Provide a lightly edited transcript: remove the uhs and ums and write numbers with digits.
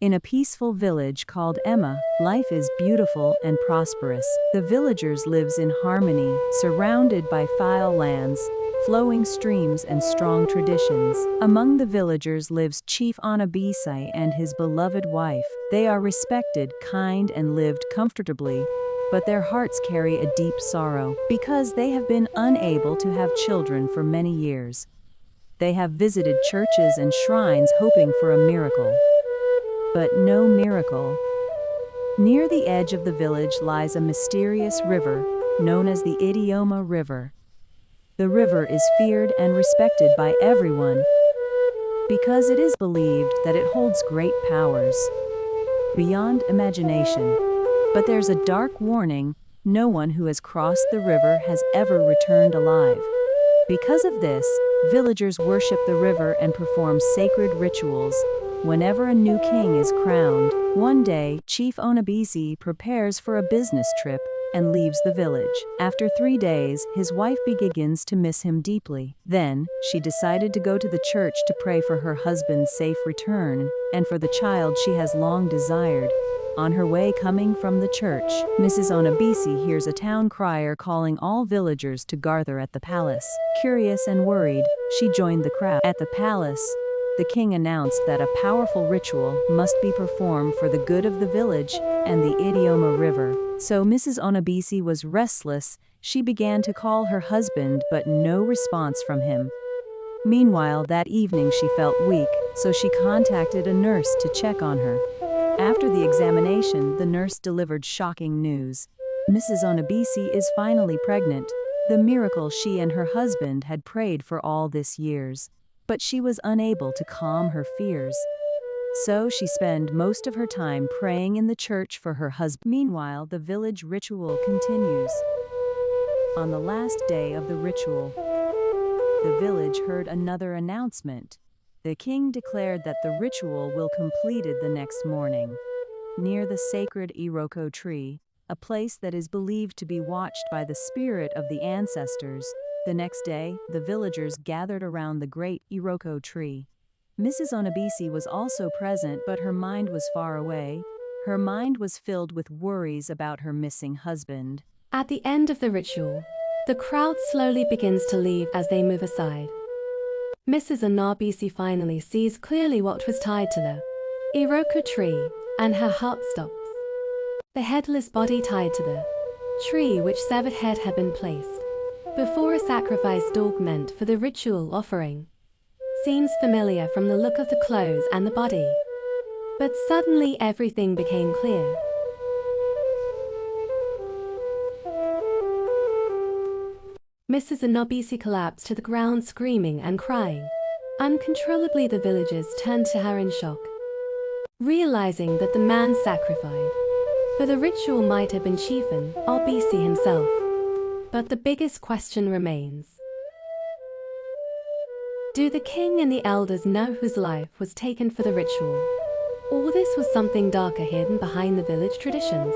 In a peaceful village called Emma, life is beautiful and prosperous. The villagers lives in harmony, surrounded by fertile lands, flowing streams and strong traditions. Among the villagers lives Chief Onabisi and his beloved wife. They are respected, kind and lived comfortably, but their hearts carry a deep sorrow because they have been unable to have children for many years. They have visited churches and shrines hoping for a miracle. But no miracle. Near the edge of the village lies a mysterious river, known as the Idioma River. The river is feared and respected by everyone because it is believed that it holds great powers beyond imagination. But there's a dark warning: no one who has crossed the river has ever returned alive. Because of this, villagers worship the river and perform sacred rituals whenever a new king is crowned. One day, Chief Onabisi prepares for a business trip and leaves the village. After 3 days, his wife begins to miss him deeply. Then, she decided to go to the church to pray for her husband's safe return and for the child she has long desired. On her way coming from the church, Mrs. Onabisi hears a town crier calling all villagers to gather at the palace. Curious and worried, she joined the crowd. At the palace, the king announced that a powerful ritual must be performed for the good of the village and the Idioma River. So Mrs. Onabisi was restless. She began to call her husband, but no response from him. Meanwhile, that evening she felt weak, so she contacted a nurse to check on her. After the examination, the nurse delivered shocking news. Mrs. Onabisi is finally pregnant, the miracle she and her husband had prayed for all these years. But she was unable to calm her fears. So she spent most of her time praying in the church for her husband. Meanwhile, the village ritual continues. On the last day of the ritual, the village heard another announcement. The king declared that the ritual will completed the next morning. Near the sacred Iroko tree, a place that is believed to be watched by the spirit of the ancestors, the next day, the villagers gathered around the great Iroko tree. Mrs. Onabisi was also present, but her mind was far away. Her mind was filled with worries about her missing husband. At the end of the ritual, the crowd slowly begins to leave as they move aside. Mrs. Onabisi finally sees clearly what was tied to the Iroko tree, and her heart stops. The headless body tied to the tree, which severed head had been placed before a sacrificed dog meant for the ritual offering. Seems familiar from the look of the clothes and the body. But suddenly everything became clear. Mrs. Onabisi collapsed to the ground, screaming and crying. Uncontrollably, the villagers turned to her in shock, realizing that the man sacrificed for the ritual might have been Chief Onabisi himself. But the biggest question remains. Do the king and the elders know whose life was taken for the ritual? Or this was something darker hidden behind the village traditions?